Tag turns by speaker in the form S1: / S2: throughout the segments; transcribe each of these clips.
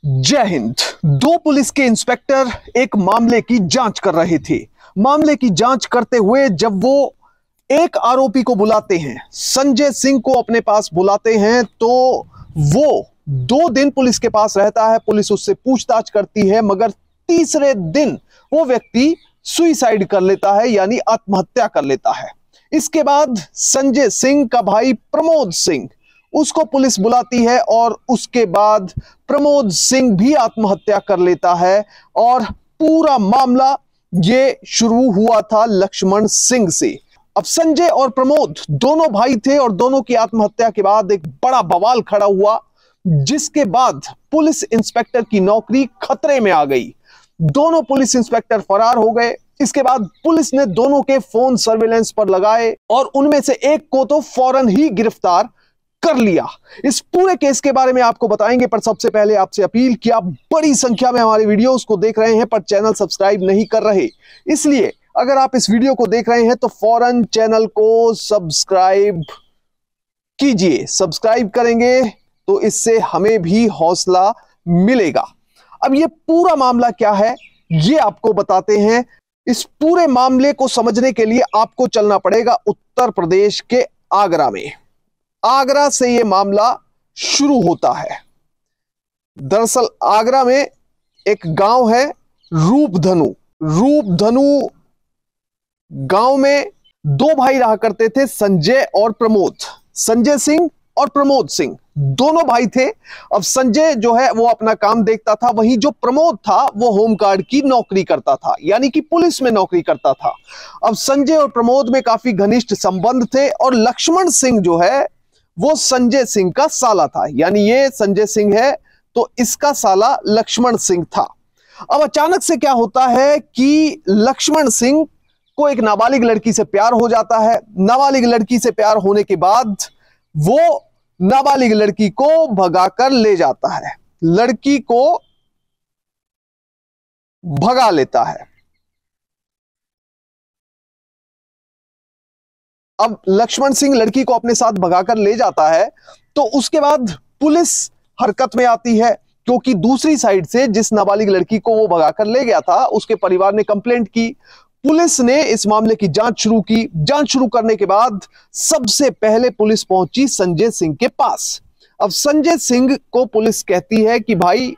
S1: जय हिंद। दो पुलिस के इंस्पेक्टर एक मामले की जांच कर रहे थे। मामले की जांच करते हुए जब वो एक आरोपी को बुलाते हैं, संजय सिंह को अपने पास बुलाते हैं, तो वो 2 दिन पुलिस के पास रहता है। पुलिस उससे पूछताछ करती है, मगर तीसरे दिन वो व्यक्ति सुइसाइड कर लेता है, यानी आत्महत्या कर लेता है। इसके बाद संजय सिंह का भाई प्रमोद सिंह, उसको पुलिस बुलाती है और उसके बाद प्रमोद सिंह भी आत्महत्या कर लेता है। और पूरा मामला ये शुरू हुआ था लक्ष्मण सिंह से। अब संजय और प्रमोद दोनों भाई थे और दोनों की आत्महत्या के बाद एक बड़ा बवाल खड़ा हुआ, जिसके बाद पुलिस इंस्पेक्टर की नौकरी खतरे में आ गई। दोनों पुलिस इंस्पेक्टर फरार हो गए। इसके बाद पुलिस ने दोनों के फोन सर्विलेंस पर लगाए और उनमें से एक को तो फौरन ही गिरफ्तार कर लिया। इस पूरे केस के बारे में आपको बताएंगे, पर सबसे पहले आपसे अपील कि आप बड़ी संख्या में हमारे वीडियोस को देख रहे हैं पर चैनल सब्सक्राइब नहीं कर रहे, इसलिए अगर आप इस वीडियो को देख रहे हैं तो फौरन चैनल को सब्सक्राइब कीजिए। सब्सक्राइब करेंगे तो इससे हमें भी हौसला मिलेगा। अब ये पूरा मामला क्या है ये आपको बताते हैं। इस पूरे मामले को समझने के लिए आपको चलना पड़ेगा उत्तर प्रदेश के आगरा में। आगरा से यह मामला शुरू होता है। दरअसल आगरा में एक गांव है रूपधनु। रूपधनु गांव में 2 भाई रहा करते थे, संजय और प्रमोद। संजय सिंह और प्रमोद सिंह दोनों भाई थे। अब संजय जो है वो अपना काम देखता था, वहीं जो प्रमोद था वो होमगार्ड की नौकरी करता था, यानी कि पुलिस में नौकरी करता था। अब संजय और प्रमोद में काफी घनिष्ठ संबंध थे और लक्ष्मण सिंह जो है वो संजय सिंह का साला था, यानी ये संजय सिंह है तो इसका साला लक्ष्मण सिंह था। अब अचानक से क्या होता है कि लक्ष्मण सिंह को एक नाबालिग लड़की से प्यार हो जाता है। नाबालिग लड़की से प्यार होने के बाद वो नाबालिग लड़की को भगाकर ले जाता है, लड़की को भगा लेता है। अब लक्ष्मण सिंह लड़की को अपने साथ भगाकर ले जाता है तो उसके बाद पुलिस हरकत में आती है, क्योंकि दूसरी साइड से जिस नाबालिग लड़की को वो भगाकर ले गया था उसके परिवार ने कंप्लेंट की। पुलिस ने इस मामले की जांच शुरू की। जांच शुरू करने के बाद सबसे पहले पुलिस पहुंची संजय सिंह के पास। अब संजय सिंह को पुलिस कहती है कि भाई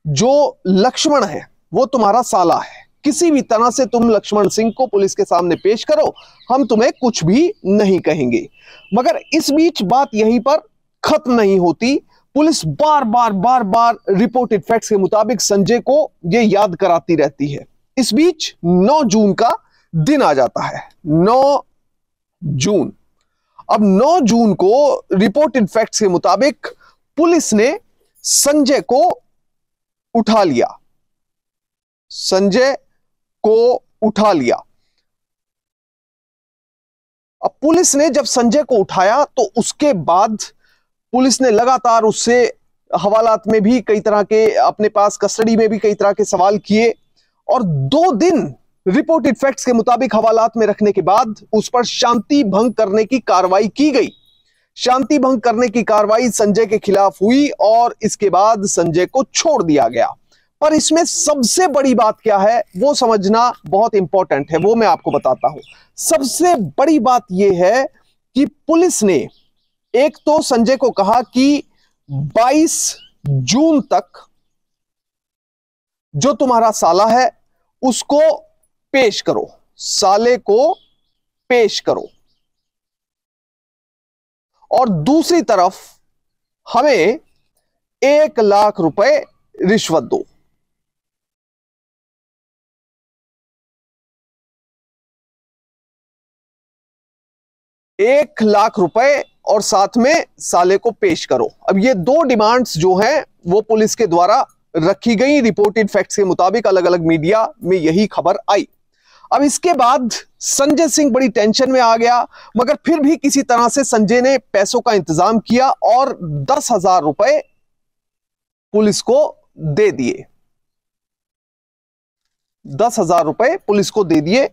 S1: जो लक्ष्मण है वो तुम्हारा साला है, किसी भी तरह से तुम लक्ष्मण सिंह को पुलिस के सामने पेश करो, हम तुम्हें कुछ भी नहीं कहेंगे। मगर इस बीच बात यहीं पर खत्म नहीं होती। पुलिस बार बार रिपोर्टेड फैक्ट्स के मुताबिक संजय को यह याद कराती रहती है। इस बीच 9 जून का दिन आ जाता है। 9 जून। अब 9 जून को रिपोर्टेड फैक्ट्स के मुताबिक पुलिस ने संजय को उठा लिया। संजय को उठा लिया। अब पुलिस ने जब संजय को उठाया तो उसके बाद पुलिस ने लगातार उससे हवालात में भी कई तरह के, अपने पास कस्टडी में भी कई तरह के सवाल किए और 2 दिन रिपोर्टेड फैक्ट्स के मुताबिक हवालात में रखने के बाद उस पर शांति भंग करने की कार्रवाई की गई। शांति भंग करने की कार्रवाई संजय के खिलाफ हुई और इसके बाद संजय को छोड़ दिया गया। पर इसमें सबसे बड़ी बात क्या है वो समझना बहुत इंपॉर्टेंट है, वो मैं आपको बताता हूं। सबसे बड़ी बात यह है कि पुलिस ने एक तो संजय को कहा कि 22 जून तक जो तुम्हारा साला है उसको पेश करो, साले को पेश करो, और दूसरी तरफ हमें 1 लाख रुपए रिश्वत दो। एक लाख रुपए और साथ में साले को पेश करो। अब ये 2 डिमांड्स जो हैं वो पुलिस के द्वारा रखी गई। रिपोर्टेड फैक्ट्स के मुताबिक अलग अलग मीडिया में यही खबर आई। अब इसके बाद संजय सिंह बड़ी टेंशन में आ गया, मगर फिर भी किसी तरह से संजय ने पैसों का इंतजाम किया और 10,000 रुपए पुलिस को दे दिए। 10,000 रुपए पुलिस को दे दिए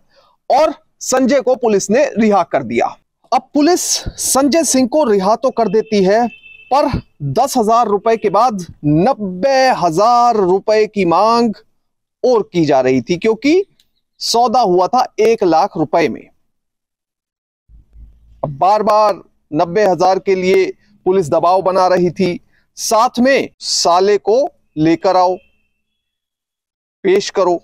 S1: और संजय को पुलिस ने रिहा कर दिया। अब पुलिस संजय सिंह को रिहा तो कर देती है, पर 10,000 रुपए के बाद 90,000 रुपए की मांग और की जा रही थी, क्योंकि सौदा हुआ था 1,00,000 रुपए में। अब बार बार 90,000 के लिए पुलिस दबाव बना रही थी, साथ में साले को लेकर आओ, पेश करो।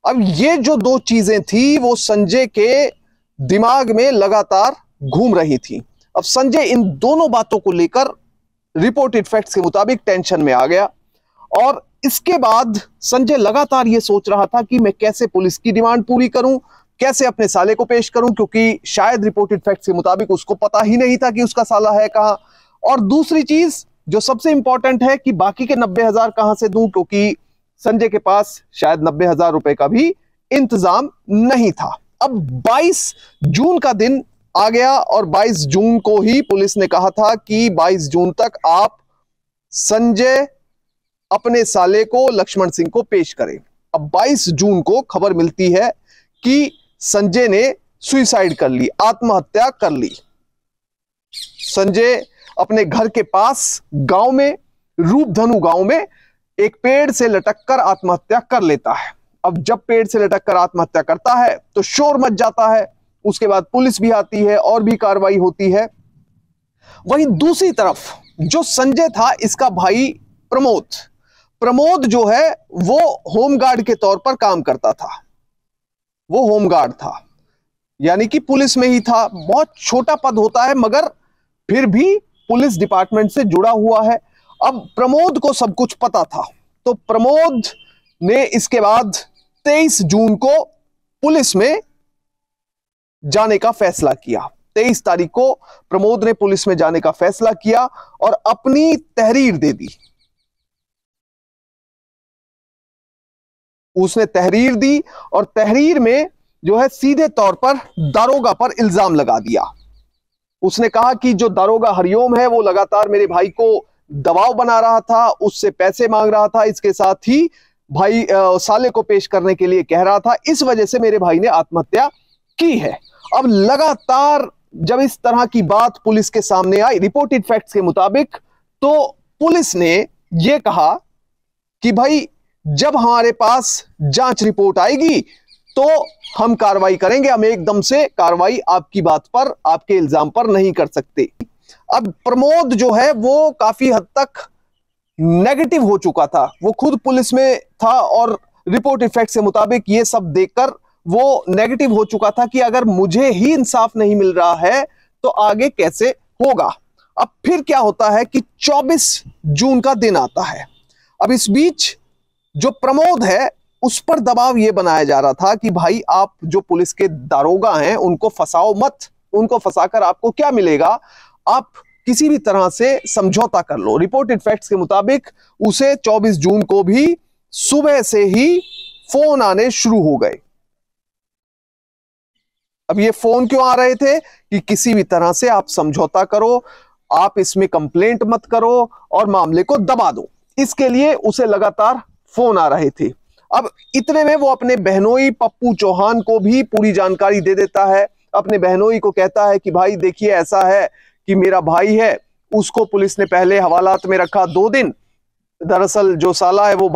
S1: अब ये जो दो चीजें थी वो संजय के दिमाग में लगातार घूम रही थी। अब संजय इन दोनों बातों को लेकर रिपोर्टेड फैक्ट्स के मुताबिक टेंशन में आ गया, और इसके बाद संजय लगातार यह सोच रहा था कि मैं कैसे पुलिस की डिमांड पूरी करूं, कैसे अपने साले को पेश करूं, क्योंकि शायद रिपोर्टेड फैक्ट्स के मुताबिक उसको पता ही नहीं था कि उसका साला है कहां। और दूसरी चीज जो सबसे इंपॉर्टेंट है कि बाकी के 90,000 कहां से दूं, क्योंकि संजय के पास शायद 90,000 रुपए का भी इंतजाम नहीं था। अब 22 जून का दिन आ गया, और 22 जून को ही पुलिस ने कहा था कि 22 जून तक आप संजय अपने साले को लक्ष्मण सिंह को पेश करें। अब 22 जून को खबर मिलती है कि संजय ने सुसाइड कर ली, आत्महत्या कर ली। संजय अपने घर के पास गांव में, रूपधनु गांव में, एक पेड़ से लटककर आत्महत्या कर लेता है। अब जब पेड़ से लटककर आत्महत्या करता है तो शोर मच जाता है, उसके बाद पुलिस भी आती है और भी कार्रवाई होती है। वहीं दूसरी तरफ जो संजय था, इसका भाई प्रमोद जो है वो होमगार्ड के तौर पर काम करता था। वो होमगार्ड था, यानी कि पुलिस में ही था। बहुत छोटा पद होता है, मगर फिर भी पुलिस डिपार्टमेंट से जुड़ा हुआ है। अब प्रमोद को सब कुछ पता था, तो प्रमोद ने इसके बाद 23 जून को पुलिस में जाने का फैसला किया। 23 तारीख को प्रमोद ने पुलिस में जाने का फैसला किया और अपनी तहरीर दे दी। उसने तहरीर दी और तहरीर में जो है सीधे तौर पर दारोगा पर इल्जाम लगा दिया। उसने कहा कि जो दारोगा हरिओम है वो लगातार मेरे भाई को दबाव बना रहा था, उससे पैसे मांग रहा था, इसके साथ ही भाई साले को पेश करने के लिए कह रहा था, इस वजह से मेरे भाई ने आत्महत्या की है। अब लगातार जब इस तरह की बात पुलिस के सामने आई रिपोर्टेड फैक्ट्स के मुताबिक, तो पुलिस ने यह कहा कि भाई जब हमारे पास जांच रिपोर्ट आएगी तो हम कार्रवाई करेंगे, हम एकदम से कार्रवाई आपकी बात पर, आपके इल्जाम पर नहीं कर सकते। अब प्रमोद जो है वो काफी हद तक नेगेटिव हो चुका था, वो खुद पुलिस में था और रिपोर्टेड फैक्ट्स के मुताबिक ये सब देखकर वो नेगेटिव हो चुका था कि अगर मुझे ही इंसाफ नहीं मिल रहा है तो आगे कैसे होगा। अब फिर क्या होता है कि 24 जून का दिन आता है। अब इस बीच जो प्रमोद है उस पर दबाव यह बनाया जा रहा था कि भाई आप जो पुलिस के दारोगा हैं उनको फंसाओ मत, उनको फंसाकर आपको क्या मिलेगा, आप किसी भी तरह से समझौता कर लो। रिपोर्टेड फैक्ट्स के मुताबिक उसे 24 जून को भी सुबह से ही फोन आने शुरू हो गए। अब ये फोन क्यों आ रहे थे कि किसी भी तरह से आप समझौता करो, आप इसमें कंप्लेंट मत करो और मामले को दबा दो, इसके लिए उसे लगातार फोन आ रहे थे। अब इतने में वो अपने बहनोई पप्पू चौहान को भी पूरी जानकारी दे देता है। अपने बहनोई को कहता है कि भाई देखिए ऐसा है कि मेरा भाई है, उसको पुलिस ने पहले हवालात में रखा 2 दिन। दरअसल जो साला है वो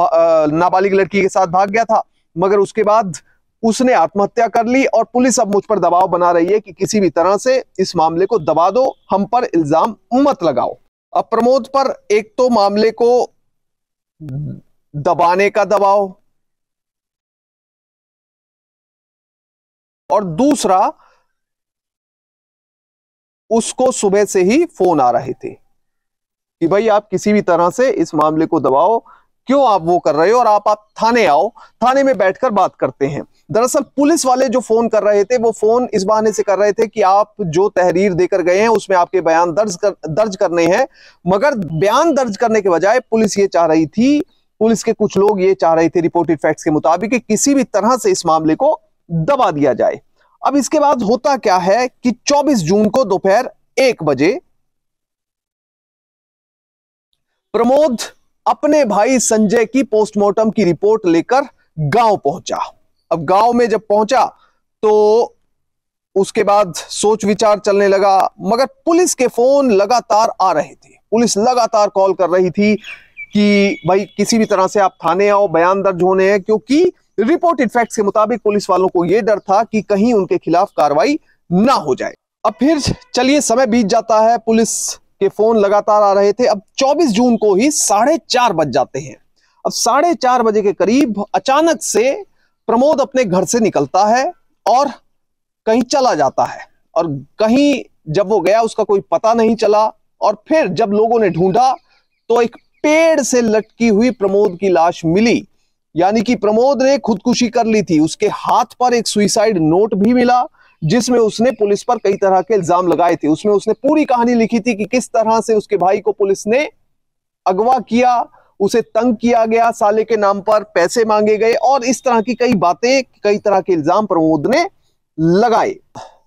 S1: नाबालिग लड़की के साथ भाग गया था, मगर उसके बाद उसने आत्महत्या कर ली और पुलिस अब मुझ पर दबाव बना रही है कि किसी भी तरह से इस मामले को दबा दो, हम पर इल्जाम मत लगाओ। अब प्रमोद पर एक तो मामले को दबाने का दबाव और दूसरा उसको सुबह से ही फोन आ रहे थे कि भाई आप किसी भी तरह से इस मामले को दबाओ, क्यों आप वो कर रहे हो और आप थाने आओ, थाने में बैठकर बात करते हैं। दरअसल पुलिस वाले जो फोन कर रहे थे वो फोन इस बहाने से कर रहे थे कि आप जो तहरीर देकर गए हैं उसमें आपके बयान दर्ज करने हैं, मगर बयान दर्ज करने के बजाय पुलिस ये चाह रही थी, पुलिस के कुछ लोग ये चाह रहे थे रिपोर्टेड फैक्ट्स के मुताबिक कि किसी भी तरह से इस मामले को दबा दिया जाए। अब इसके बाद होता क्या है कि 24 जून को दोपहर 1 बजे प्रमोद अपने भाई संजय की पोस्टमार्टम की रिपोर्ट लेकर गांव पहुंचा। अब गांव में जब पहुंचा तो उसके बाद सोच विचार चलने लगा, मगर पुलिस के फोन लगातार आ रहे थे, पुलिस लगातार कॉल कर रही थी कि भाई किसी भी तरह से आप थाने आओ, बयान दर्ज होने हैं, क्योंकि रिपोर्टेड फैक्ट्स के मुताबिक पुलिस वालों को यह डर था कि कहीं उनके खिलाफ कार्रवाई ना हो जाए। अब फिर चलिए समय बीत जाता है, पुलिस के फोन लगातार आ रहे थे। अब 24 जून को ही 4:30 बज जाते हैं। अब 4:30 बजे के करीब अचानक से प्रमोद अपने घर से निकलता है और कहीं चला जाता है, और कहीं जब वो गया उसका कोई पता नहीं चला। और फिर जब लोगों ने ढूंढा तो एक पेड़ से लटकी हुई प्रमोद की लाश मिली, यानी कि प्रमोद ने खुदकुशी कर ली थी। उसके हाथ पर एक सुसाइड नोट भी मिला जिसमें उसने पुलिस पर कई तरह के इल्जाम लगाए थे। उसमें उसने पूरी कहानी लिखी थी कि किस तरह से उसके भाई को पुलिस ने अगवा किया, उसे तंग किया गया, साले के नाम पर पैसे मांगे गए, और इस तरह की कई बातें, कई तरह के इल्जाम प्रमोद ने लगाए।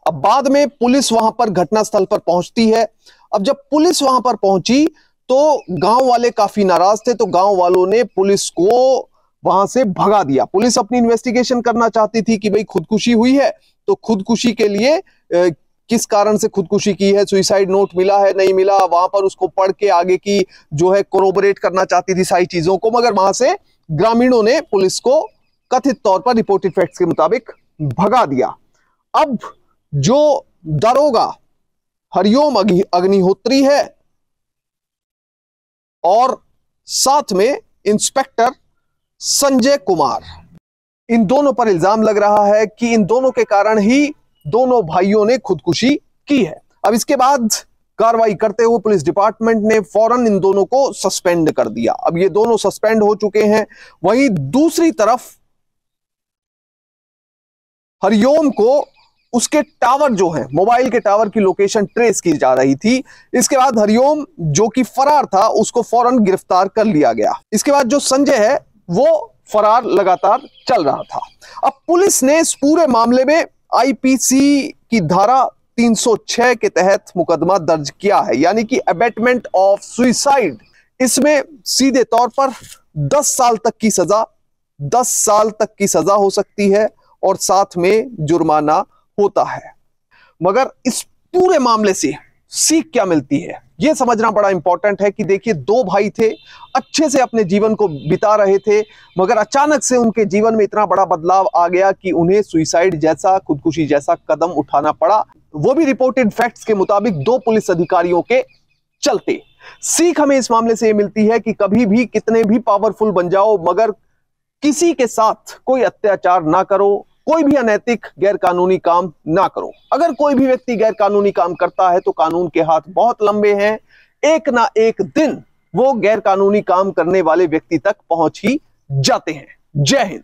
S1: अब बाद में पुलिस वहां पर घटनास्थल पर पहुंचती है। अब जब पुलिस वहां पर पहुंची तो गांव वाले काफी नाराज थे, तो गांव वालों ने पुलिस को वहां से भगा दिया। पुलिस अपनी इन्वेस्टिगेशन करना चाहती थी कि भाई खुदकुशी हुई है तो खुदकुशी के लिए किस कारण से खुदकुशी की है, सुसाइड नोट मिला है नहीं मिला, वहां पर उसको पढ़ के आगे की जो है कोरोबोरेट करना चाहती थी सारी चीजों को। मगर वहां से ग्रामीणों ने पुलिस को कथित तौर पर रिपोर्टेड फैक्ट्स के मुताबिक भगा दिया। अब जो दरोगा हरिओम अग्निहोत्री है और साथ में इंस्पेक्टर संजय कुमार, इन दोनों पर इल्जाम लग रहा है कि इन दोनों के कारण ही दोनों भाइयों ने खुदकुशी की है। अब इसके बाद कार्रवाई करते हुए पुलिस डिपार्टमेंट ने फौरन इन दोनों को सस्पेंड कर दिया। अब ये दोनों सस्पेंड हो चुके हैं। वहीं दूसरी तरफ हरिओम को उसके टावर जो है, मोबाइल के टावर की लोकेशन ट्रेस की जा रही थी। इसके बाद हरिओम जो कि फरार था उसको फौरन गिरफ्तार कर लिया गया। इसके बाद जो संजय है वो फरार लगातार चल रहा था। अब पुलिस ने इस पूरे मामले में आईपीसी की धारा 306 के तहत मुकदमा दर्ज किया है, यानी कि अबेटमेंट ऑफ सुसाइड। इसमें सीधे तौर पर 10 साल तक की सजा, 10 साल तक की सजा हो सकती है और साथ में जुर्माना होता है। मगर इस पूरे मामले से सीख क्या मिलती है यह समझना बड़ा इंपॉर्टेंट है कि देखिए, दो भाई थे, अच्छे से अपने जीवन को बिता रहे थे, मगर अचानक से उनके जीवन में इतना बड़ा बदलाव आ गया कि उन्हें सुसाइड जैसा, खुदकुशी जैसा कदम उठाना पड़ा, वो भी रिपोर्टेड फैक्ट्स के मुताबिक 2 पुलिस अधिकारियों के चलते। सीख हमें इस मामले से यह मिलती है कि कभी भी कितने भी पावरफुल बन जाओ, मगर किसी के साथ कोई अत्याचार ना करो, कोई भी अनैतिक गैर कानूनी काम ना करो। अगर कोई भी व्यक्ति गैर कानूनी काम करता है तो कानून के हाथ बहुत लंबे हैं, एक ना एक दिन वो गैर कानूनी काम करने वाले व्यक्ति तक पहुंच ही जाते हैं। जय हिंद।